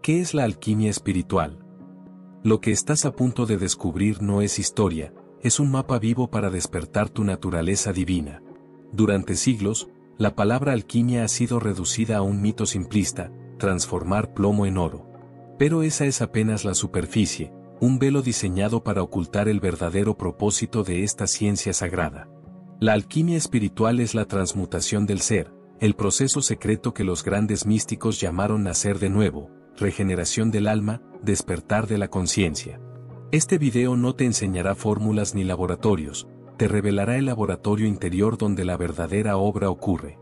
¿Qué es la alquimia espiritual? Lo que estás a punto de descubrir no es historia, es un mapa vivo para despertar tu naturaleza divina. Durante siglos, la palabra alquimia ha sido reducida a un mito simplista, transformar plomo en oro. Pero esa es apenas la superficie, un velo diseñado para ocultar el verdadero propósito de esta ciencia sagrada. La alquimia espiritual es la transmutación del ser, el proceso secreto que los grandes místicos llamaron nacer de nuevo, regeneración del alma, despertar de la conciencia. Este video no te enseñará fórmulas ni laboratorios, te revelará el laboratorio interior donde la verdadera obra ocurre.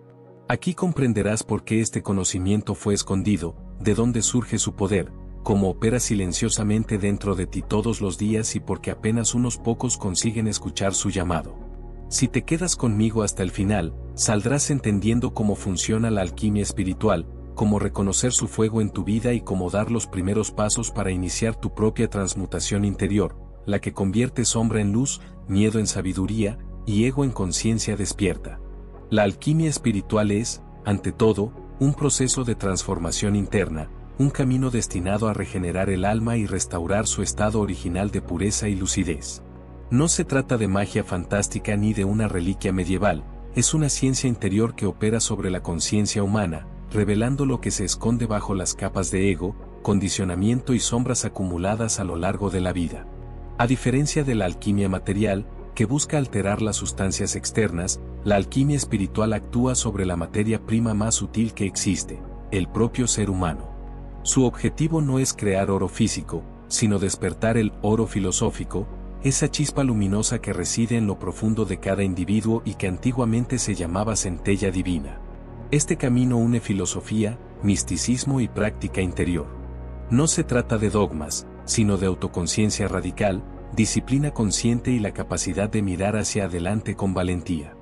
Aquí comprenderás por qué este conocimiento fue escondido, de dónde surge su poder, cómo opera silenciosamente dentro de ti todos los días y por qué apenas unos pocos consiguen escuchar su llamado. Si te quedas conmigo hasta el final, saldrás entendiendo cómo funciona la alquimia espiritual, cómo reconocer su fuego en tu vida y cómo dar los primeros pasos para iniciar tu propia transmutación interior, la que convierte sombra en luz, miedo en sabiduría, y ego en conciencia despierta. La alquimia espiritual es, ante todo, un proceso de transformación interna, un camino destinado a regenerar el alma y restaurar su estado original de pureza y lucidez. No se trata de magia fantástica ni de una reliquia medieval, es una ciencia interior que opera sobre la conciencia humana, revelando lo que se esconde bajo las capas de ego, condicionamiento y sombras acumuladas a lo largo de la vida. A diferencia de la alquimia material, que busca alterar las sustancias externas, la alquimia espiritual actúa sobre la materia prima más sutil que existe, el propio ser humano. Su objetivo no es crear oro físico, sino despertar el oro filosófico, esa chispa luminosa que reside en lo profundo de cada individuo y que antiguamente se llamaba centella divina. Este camino une filosofía, misticismo y práctica interior. No se trata de dogmas, sino de autoconciencia radical, disciplina consciente y la capacidad de mirar hacia adelante con valentía.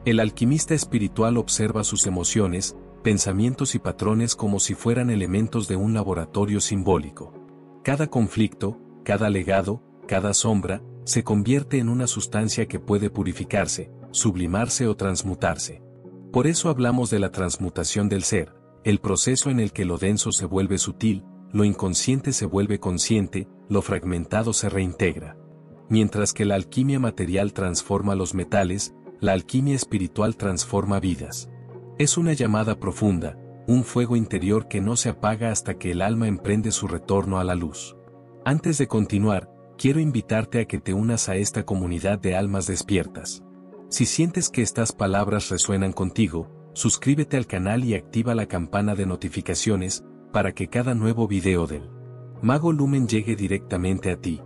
El alquimista espiritual observa sus emociones, pensamientos y patrones como si fueran elementos de un laboratorio simbólico. Cada conflicto, cada legado, cada sombra, se convierte en una sustancia que puede purificarse, sublimarse o transmutarse. Por eso hablamos de la transmutación del ser, el proceso en el que lo denso se vuelve sutil, lo inconsciente se vuelve consciente, lo fragmentado se reintegra. Mientras que la alquimia material transforma los metales, la alquimia espiritual transforma vidas. Es una llamada profunda, un fuego interior que no se apaga hasta que el alma emprende su retorno a la luz. Antes de continuar, quiero invitarte a que te unas a esta comunidad de almas despiertas. Si sientes que estas palabras resuenan contigo, suscríbete al canal y activa la campana de notificaciones, para que cada nuevo video del Mago Lumen llegue directamente a ti.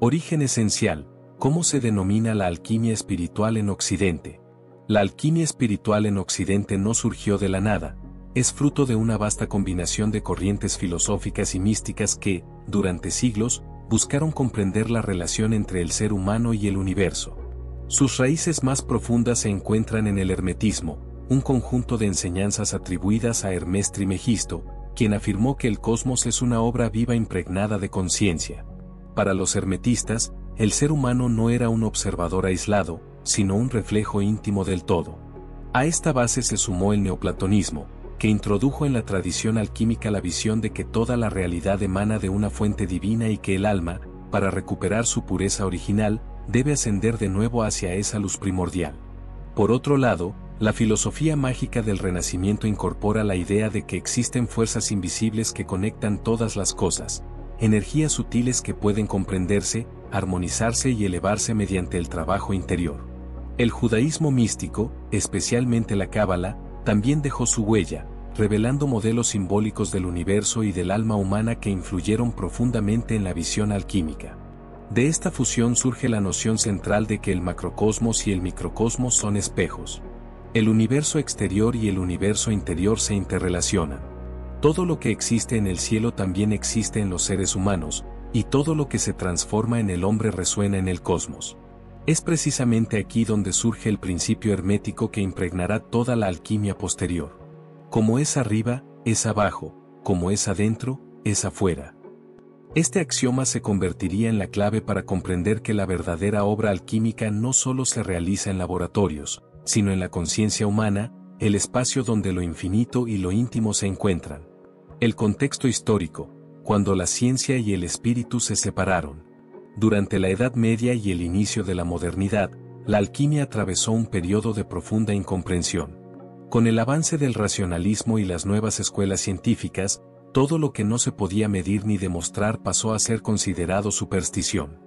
Origen esencial, ¿cómo se denomina la alquimia espiritual en Occidente? La alquimia espiritual en Occidente no surgió de la nada, es fruto de una vasta combinación de corrientes filosóficas y místicas que, durante siglos, buscaron comprender la relación entre el ser humano y el universo. Sus raíces más profundas se encuentran en el hermetismo, un conjunto de enseñanzas atribuidas a Hermes Trismegisto, quien afirmó que el cosmos es una obra viva impregnada de conciencia. Para los hermetistas, el ser humano no era un observador aislado, sino un reflejo íntimo del todo. A esta base se sumó el neoplatonismo, que introdujo en la tradición alquímica la visión de que toda la realidad emana de una fuente divina y que el alma, para recuperar su pureza original, debe ascender de nuevo hacia esa luz primordial. Por otro lado, la filosofía mágica del Renacimiento incorpora la idea de que existen fuerzas invisibles que conectan todas las cosas, energías sutiles que pueden comprenderse, armonizarse y elevarse mediante el trabajo interior. El judaísmo místico, especialmente la Cábala, también dejó su huella, revelando modelos simbólicos del universo y del alma humana que influyeron profundamente en la visión alquímica. De esta fusión surge la noción central de que el macrocosmos y el microcosmos son espejos. El universo exterior y el universo interior se interrelacionan. Todo lo que existe en el cielo también existe en los seres humanos, y todo lo que se transforma en el hombre resuena en el cosmos. Es precisamente aquí donde surge el principio hermético que impregnará toda la alquimia posterior. Como es arriba, es abajo, como es adentro, es afuera. Este axioma se convertiría en la clave para comprender que la verdadera obra alquímica no solo se realiza en laboratorios, sino en la conciencia humana, el espacio donde lo infinito y lo íntimo se encuentran. El contexto histórico, cuando la ciencia y el espíritu se separaron. Durante la Edad Media y el inicio de la modernidad, la alquimia atravesó un periodo de profunda incomprensión. Con el avance del racionalismo y las nuevas escuelas científicas, todo lo que no se podía medir ni demostrar pasó a ser considerado superstición.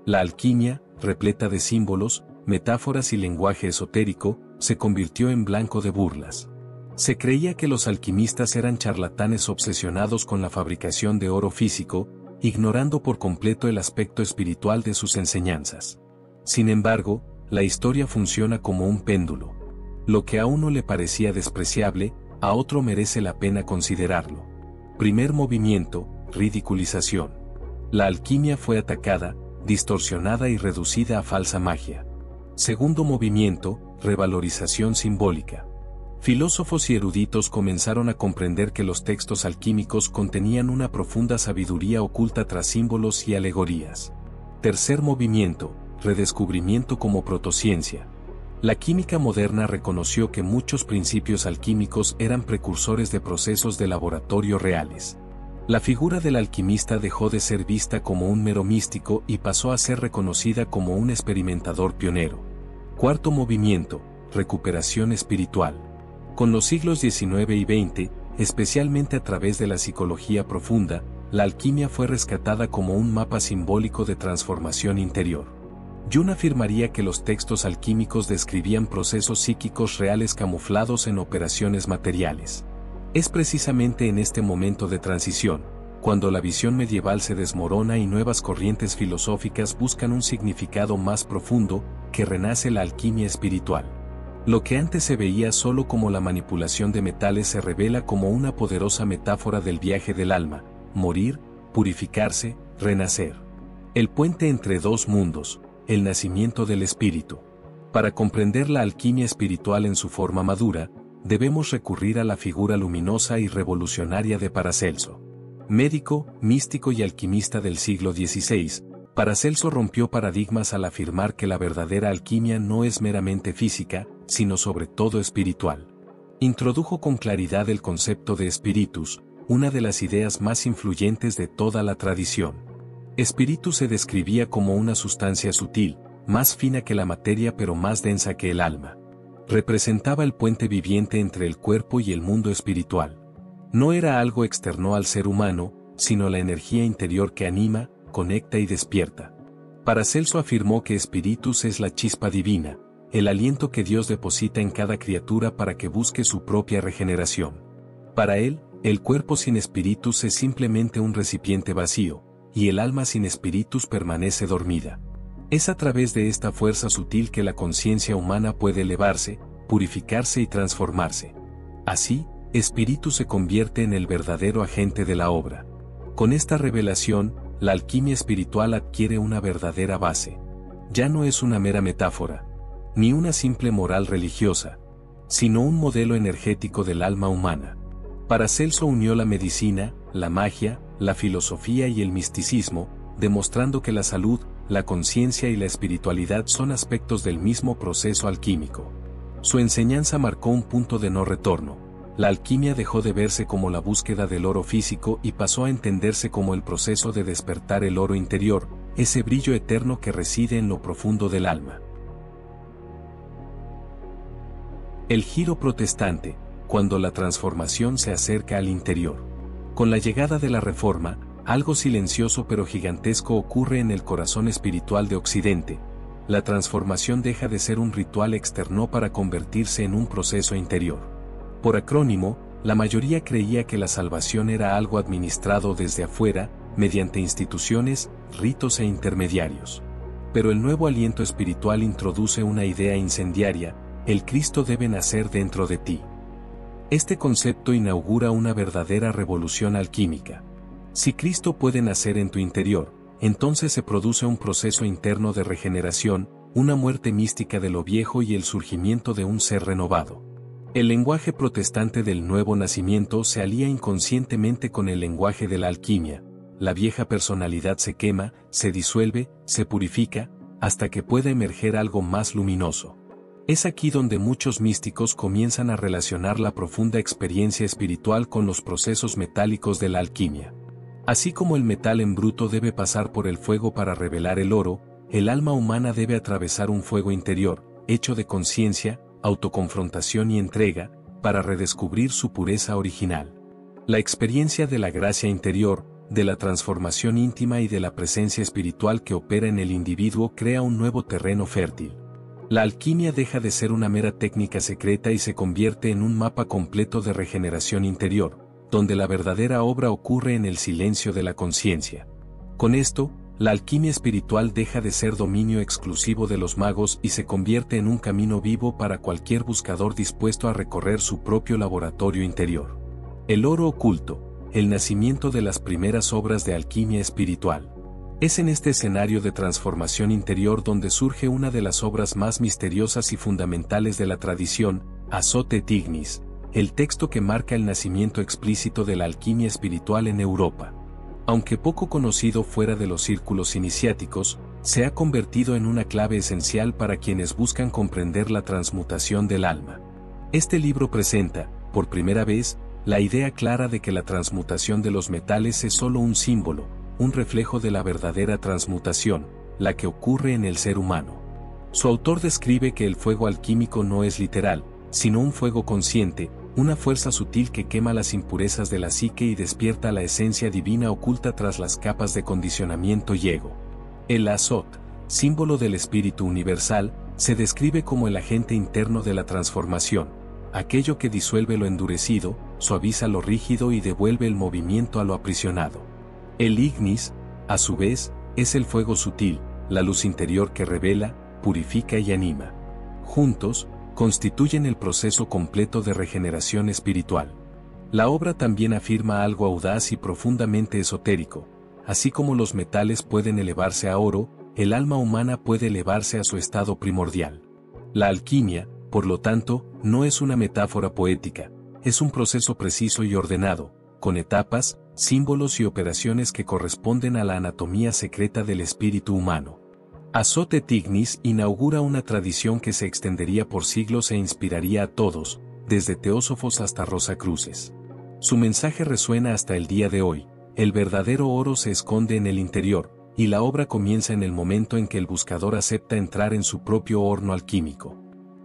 La alquimia, repleta de símbolos, metáforas y lenguaje esotérico, se convirtió en blanco de burlas. Se creía que los alquimistas eran charlatanes obsesionados con la fabricación de oro físico, ignorando por completo el aspecto espiritual de sus enseñanzas. Sin embargo, la historia funciona como un péndulo. Lo que a uno le parecía despreciable, a otro merece la pena considerarlo. Primer movimiento, ridiculización. La alquimia fue atacada, distorsionada y reducida a falsa magia. Segundo movimiento, revalorización simbólica. Filósofos y eruditos comenzaron a comprender que los textos alquímicos contenían una profunda sabiduría oculta tras símbolos y alegorías. Tercer movimiento, redescubrimiento como protociencia. La química moderna reconoció que muchos principios alquímicos eran precursores de procesos de laboratorio reales. La figura del alquimista dejó de ser vista como un mero místico y pasó a ser reconocida como un experimentador pionero. Cuarto movimiento, recuperación espiritual. Con los siglos XIX y XX, especialmente a través de la psicología profunda, la alquimia fue rescatada como un mapa simbólico de transformación interior. Jung afirmaría que los textos alquímicos describían procesos psíquicos reales camuflados en operaciones materiales. Es precisamente en este momento de transición, cuando la visión medieval se desmorona y nuevas corrientes filosóficas buscan un significado más profundo, que renace la alquimia espiritual. Lo que antes se veía solo como la manipulación de metales se revela como una poderosa metáfora del viaje del alma, morir, purificarse, renacer. El puente entre dos mundos, el nacimiento del espíritu. Para comprender la alquimia espiritual en su forma madura, debemos recurrir a la figura luminosa y revolucionaria de Paracelso. Médico, místico y alquimista del siglo XVI, Paracelso rompió paradigmas al afirmar que la verdadera alquimia no es meramente física, sino sobre todo espiritual. Introdujo con claridad el concepto de spiritus, una de las ideas más influyentes de toda la tradición. Espíritu se describía como una sustancia sutil, más fina que la materia pero más densa que el alma. Representaba el puente viviente entre el cuerpo y el mundo espiritual. No era algo externo al ser humano, sino la energía interior que anima, conecta y despierta. Paracelso afirmó que espíritus es la chispa divina, el aliento que Dios deposita en cada criatura para que busque su propia regeneración. Para él, el cuerpo sin espíritus es simplemente un recipiente vacío, y el alma sin espíritus permanece dormida. Es a través de esta fuerza sutil que la conciencia humana puede elevarse, purificarse y transformarse. Así, espíritu se convierte en el verdadero agente de la obra. Con esta revelación, la alquimia espiritual adquiere una verdadera base. Ya no es una mera metáfora, ni una simple moral religiosa, sino un modelo energético del alma humana. Paracelso unió la medicina, la magia, la filosofía y el misticismo, demostrando que la salud, la conciencia y la espiritualidad son aspectos del mismo proceso alquímico. Su enseñanza marcó un punto de no retorno. La alquimia dejó de verse como la búsqueda del oro físico y pasó a entenderse como el proceso de despertar el oro interior, ese brillo eterno que reside en lo profundo del alma. El giro protestante, cuando la transformación se acerca al interior. Con la llegada de la Reforma, algo silencioso pero gigantesco ocurre en el corazón espiritual de Occidente. La transformación deja de ser un ritual externo para convertirse en un proceso interior. Por acrónimo, la mayoría creía que la salvación era algo administrado desde afuera, mediante instituciones, ritos e intermediarios. Pero el nuevo aliento espiritual introduce una idea incendiaria: el Cristo debe nacer dentro de ti. Este concepto inaugura una verdadera revolución alquímica. Si Cristo puede nacer en tu interior, entonces se produce un proceso interno de regeneración, una muerte mística de lo viejo y el surgimiento de un ser renovado. El lenguaje protestante del nuevo nacimiento se alía inconscientemente con el lenguaje de la alquimia. La vieja personalidad se quema, se disuelve, se purifica, hasta que pueda emerger algo más luminoso. Es aquí donde muchos místicos comienzan a relacionar la profunda experiencia espiritual con los procesos metálicos de la alquimia. Así como el metal en bruto debe pasar por el fuego para revelar el oro, el alma humana debe atravesar un fuego interior, hecho de conciencia, autoconfrontación y entrega, para redescubrir su pureza original. La experiencia de la gracia interior, de la transformación íntima y de la presencia espiritual que opera en el individuo crea un nuevo terreno fértil. La alquimia deja de ser una mera técnica secreta y se convierte en un mapa completo de regeneración interior, donde la verdadera obra ocurre en el silencio de la conciencia. Con esto, la alquimia espiritual deja de ser dominio exclusivo de los magos y se convierte en un camino vivo para cualquier buscador dispuesto a recorrer su propio laboratorio interior. El oro oculto, el nacimiento de las primeras obras de alquimia espiritual. Es en este escenario de transformación interior donde surge una de las obras más misteriosas y fundamentales de la tradición, Azote Tignis, el texto que marca el nacimiento explícito de la alquimia espiritual en Europa. Aunque poco conocido fuera de los círculos iniciáticos, se ha convertido en una clave esencial para quienes buscan comprender la transmutación del alma. Este libro presenta, por primera vez, la idea clara de que la transmutación de los metales es solo un símbolo, un reflejo de la verdadera transmutación, la que ocurre en el ser humano. Su autor describe que el fuego alquímico no es literal, sino un fuego consciente, una fuerza sutil que quema las impurezas de la psique y despierta la esencia divina oculta tras las capas de condicionamiento y ego. El azot, símbolo del espíritu universal, se describe como el agente interno de la transformación, aquello que disuelve lo endurecido, suaviza lo rígido y devuelve el movimiento a lo aprisionado. El ignis, a su vez, es el fuego sutil, la luz interior que revela, purifica y anima. Juntos, constituyen el proceso completo de regeneración espiritual. La obra también afirma algo audaz y profundamente esotérico. Así como los metales pueden elevarse a oro, el alma humana puede elevarse a su estado primordial. La alquimia, por lo tanto, no es una metáfora poética, es un proceso preciso y ordenado, con etapas, símbolos y operaciones que corresponden a la anatomía secreta del espíritu humano. Azote Tignis inaugura una tradición que se extendería por siglos e inspiraría a todos, desde teósofos hasta Rosacruces. Su mensaje resuena hasta el día de hoy: el verdadero oro se esconde en el interior, y la obra comienza en el momento en que el buscador acepta entrar en su propio horno alquímico.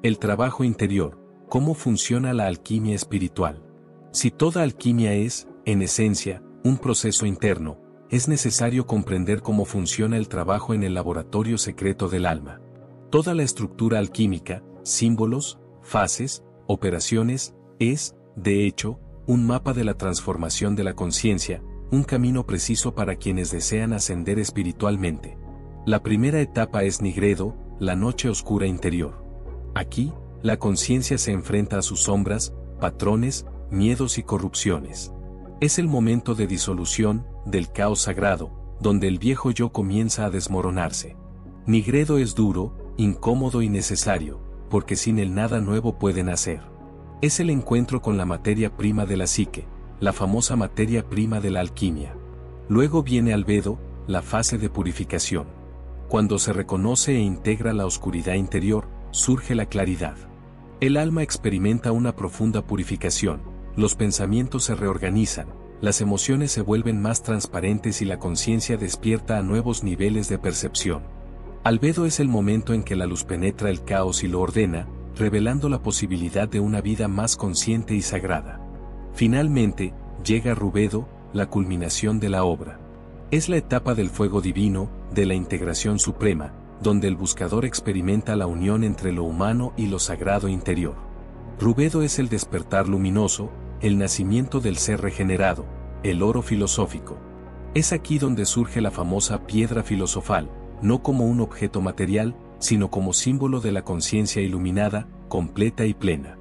El trabajo interior, ¿cómo funciona la alquimia espiritual? Si toda alquimia es, en esencia, un proceso interno, es necesario comprender cómo funciona el trabajo en el laboratorio secreto del alma. Toda la estructura alquímica, símbolos, fases, operaciones, es, de hecho, un mapa de la transformación de la conciencia, un camino preciso para quienes desean ascender espiritualmente. La primera etapa es Nigredo, la noche oscura interior. Aquí, la conciencia se enfrenta a sus sombras, patrones, miedos y corrupciones. Es el momento de disolución, del caos sagrado, donde el viejo yo comienza a desmoronarse. Nigredo es duro, incómodo y necesario, porque sin él nada nuevo puede nacer. Es el encuentro con la materia prima de la psique, la famosa materia prima de la alquimia. Luego viene Albedo, la fase de purificación. Cuando se reconoce e integra la oscuridad interior, surge la claridad. El alma experimenta una profunda purificación, los pensamientos se reorganizan, las emociones se vuelven más transparentes y la conciencia despierta a nuevos niveles de percepción. Albedo es el momento en que la luz penetra el caos y lo ordena, revelando la posibilidad de una vida más consciente y sagrada. Finalmente, llega Rubedo, la culminación de la obra. Es la etapa del fuego divino, de la integración suprema, donde el buscador experimenta la unión entre lo humano y lo sagrado interior. Rubedo es el despertar luminoso, el nacimiento del ser regenerado, el oro filosófico. Es aquí donde surge la famosa piedra filosofal, no como un objeto material, sino como símbolo de la conciencia iluminada, completa y plena.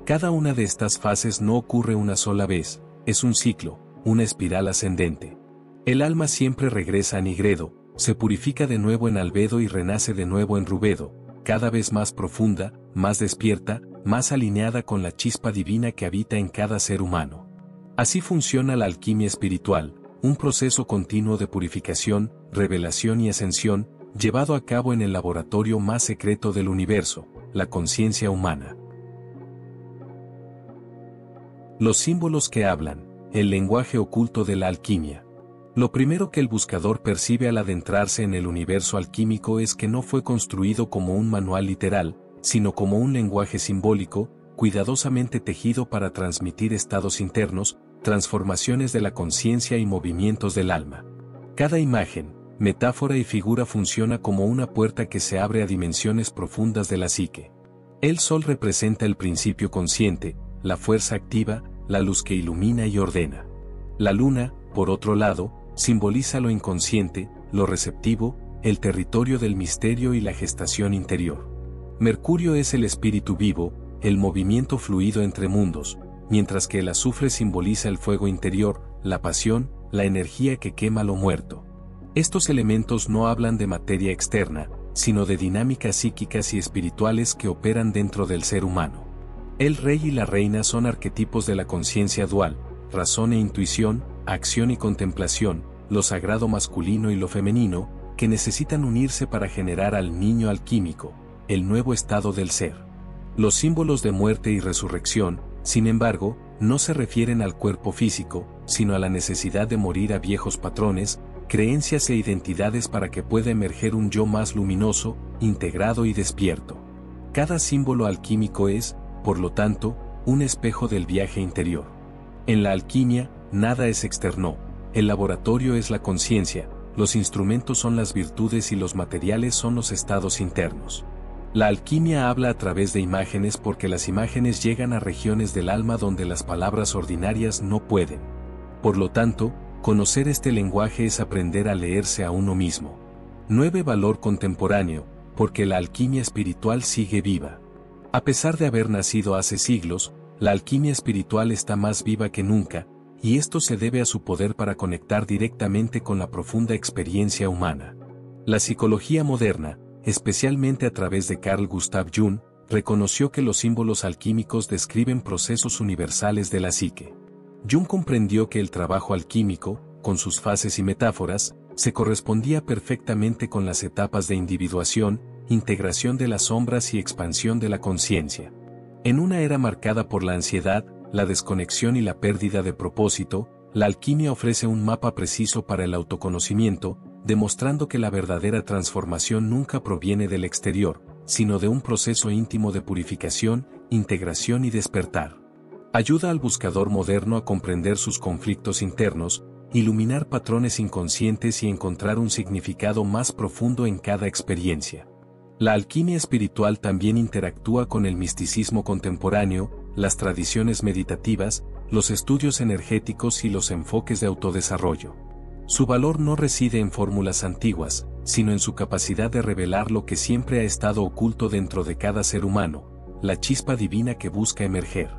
Cada una de estas fases no ocurre una sola vez, es un ciclo, una espiral ascendente. El alma siempre regresa a Nigredo, se purifica de nuevo en Albedo y renace de nuevo en Rubedo, cada vez más profunda, más despierta, más alineada con la chispa divina que habita en cada ser humano. Así funciona la alquimia espiritual, un proceso continuo de purificación, revelación y ascensión, llevado a cabo en el laboratorio más secreto del universo, la conciencia humana. Los símbolos que hablan, el lenguaje oculto de la alquimia. Lo primero que el buscador percibe al adentrarse en el universo alquímico es que no fue construido como un manual literal, sino como un lenguaje simbólico, cuidadosamente tejido para transmitir estados internos, transformaciones de la conciencia y movimientos del alma. Cada imagen, metáfora y figura funciona como una puerta que se abre a dimensiones profundas de la psique. El sol representa el principio consciente, la fuerza activa, la luz que ilumina y ordena. La luna, por otro lado, simboliza lo inconsciente, lo receptivo, el territorio del misterio y la gestación interior. Mercurio es el espíritu vivo, el movimiento fluido entre mundos, mientras que el azufre simboliza el fuego interior, la pasión, la energía que quema lo muerto. Estos elementos no hablan de materia externa, sino de dinámicas psíquicas y espirituales que operan dentro del ser humano. El rey y la reina son arquetipos de la conciencia dual, razón e intuición, acción y contemplación, lo sagrado masculino y lo femenino, que necesitan unirse para generar al niño alquímico, el nuevo estado del ser. Los símbolos de muerte y resurrección, sin embargo, no se refieren al cuerpo físico, sino a la necesidad de morir a viejos patrones, creencias e identidades para que pueda emerger un yo más luminoso, integrado y despierto. Cada símbolo alquímico es, por lo tanto, un espejo del viaje interior. En la alquimia, nada es externo, el laboratorio es la conciencia, los instrumentos son las virtudes y los materiales son los estados internos. La alquimia habla a través de imágenes porque las imágenes llegan a regiones del alma donde las palabras ordinarias no pueden. Por lo tanto, conocer este lenguaje es aprender a leerse a uno mismo. 9. Valor contemporáneo, porque la alquimia espiritual sigue viva. A pesar de haber nacido hace siglos, la alquimia espiritual está más viva que nunca, y esto se debe a su poder para conectar directamente con la profunda experiencia humana. La psicología moderna, especialmente a través de Carl Gustav Jung, reconoció que los símbolos alquímicos describen procesos universales de la psique. Jung comprendió que el trabajo alquímico, con sus fases y metáforas, se correspondía perfectamente con las etapas de individuación, integración de las sombras y expansión de la conciencia. En una era marcada por la ansiedad, la desconexión y la pérdida de propósito, la alquimia ofrece un mapa preciso para el autoconocimiento, demostrando que la verdadera transformación nunca proviene del exterior, sino de un proceso íntimo de purificación, integración y despertar. Ayuda al buscador moderno a comprender sus conflictos internos, iluminar patrones inconscientes y encontrar un significado más profundo en cada experiencia. La alquimia espiritual también interactúa con el misticismo contemporáneo, las tradiciones meditativas, los estudios energéticos y los enfoques de autodesarrollo. Su valor no reside en fórmulas antiguas, sino en su capacidad de revelar lo que siempre ha estado oculto dentro de cada ser humano, la chispa divina que busca emerger.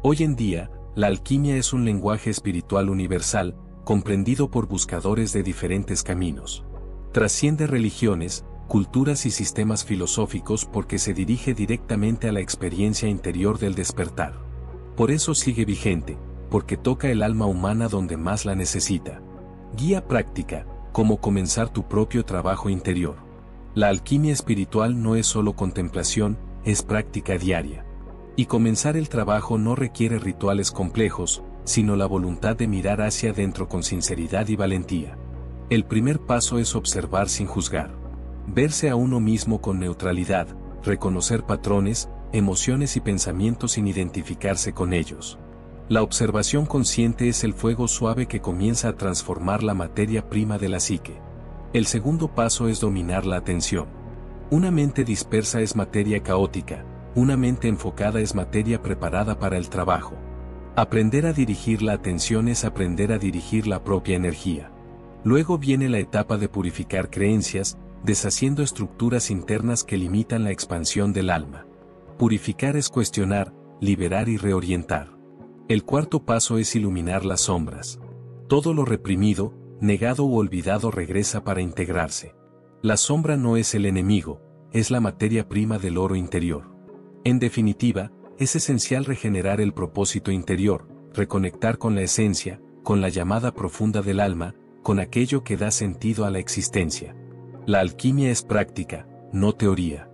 Hoy en día, la alquimia es un lenguaje espiritual universal, comprendido por buscadores de diferentes caminos. Trasciende religiones, culturas y sistemas filosóficos porque se dirige directamente a la experiencia interior del despertar. Por eso sigue vigente, porque toca el alma humana donde más la necesita. Guía práctica, cómo comenzar tu propio trabajo interior. La alquimia espiritual no es solo contemplación, es práctica diaria. Y comenzar el trabajo no requiere rituales complejos, sino la voluntad de mirar hacia adentro con sinceridad y valentía. El primer paso es observar sin juzgar. Verse a uno mismo con neutralidad, reconocer patrones, emociones y pensamientos sin identificarse con ellos. La observación consciente es el fuego suave que comienza a transformar la materia prima de la psique. El segundo paso es dominar la atención. Una mente dispersa es materia caótica, una mente enfocada es materia preparada para el trabajo. Aprender a dirigir la atención es aprender a dirigir la propia energía. Luego viene la etapa de purificar creencias, deshaciendo estructuras internas que limitan la expansión del alma. Purificar es cuestionar, liberar y reorientar. El cuarto paso es iluminar las sombras. Todo lo reprimido, negado u olvidado regresa para integrarse. La sombra no es el enemigo, es la materia prima del oro interior. En definitiva, es esencial regenerar el propósito interior, reconectar con la esencia, con la llamada profunda del alma, con aquello que da sentido a la existencia. La alquimia es práctica, no teoría.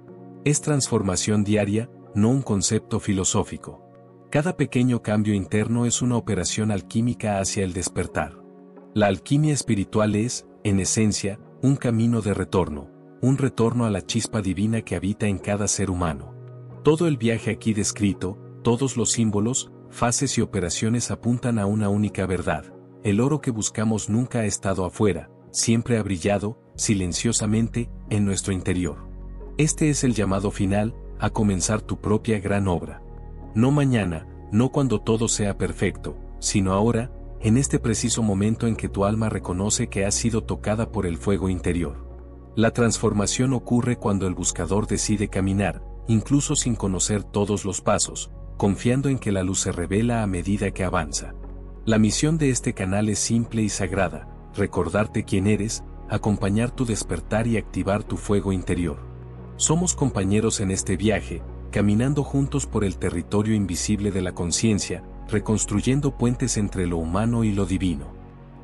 Es transformación diaria, no un concepto filosófico. Cada pequeño cambio interno es una operación alquímica hacia el despertar. La alquimia espiritual es, en esencia, un camino de retorno, un retorno a la chispa divina que habita en cada ser humano. Todo el viaje aquí descrito, todos los símbolos, fases y operaciones apuntan a una única verdad: el oro que buscamos nunca ha estado afuera, siempre ha brillado, silenciosamente, en nuestro interior. Este es el llamado final, a comenzar tu propia gran obra. No mañana, no cuando todo sea perfecto, sino ahora, en este preciso momento en que tu alma reconoce que ha sido tocada por el fuego interior. La transformación ocurre cuando el buscador decide caminar, incluso sin conocer todos los pasos, confiando en que la luz se revela a medida que avanza. La misión de este canal es simple y sagrada: recordarte quién eres, acompañar tu despertar y activar tu fuego interior. Somos compañeros en este viaje, caminando juntos por el territorio invisible de la conciencia, reconstruyendo puentes entre lo humano y lo divino.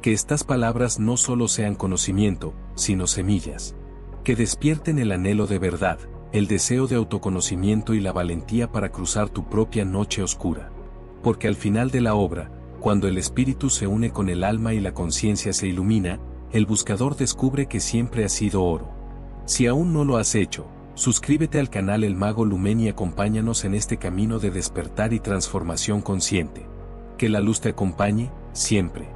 Que estas palabras no solo sean conocimiento, sino semillas. Que despierten el anhelo de verdad, el deseo de autoconocimiento y la valentía para cruzar tu propia noche oscura. Porque al final de la obra, cuando el espíritu se une con el alma y la conciencia se ilumina, el buscador descubre que siempre ha sido oro. Si aún no lo has hecho, suscríbete al canal El Mago Lumen y acompáñanos en este camino de despertar y transformación consciente. Que la luz te acompañe, siempre.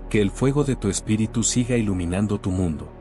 Que el fuego de tu espíritu siga iluminando tu mundo.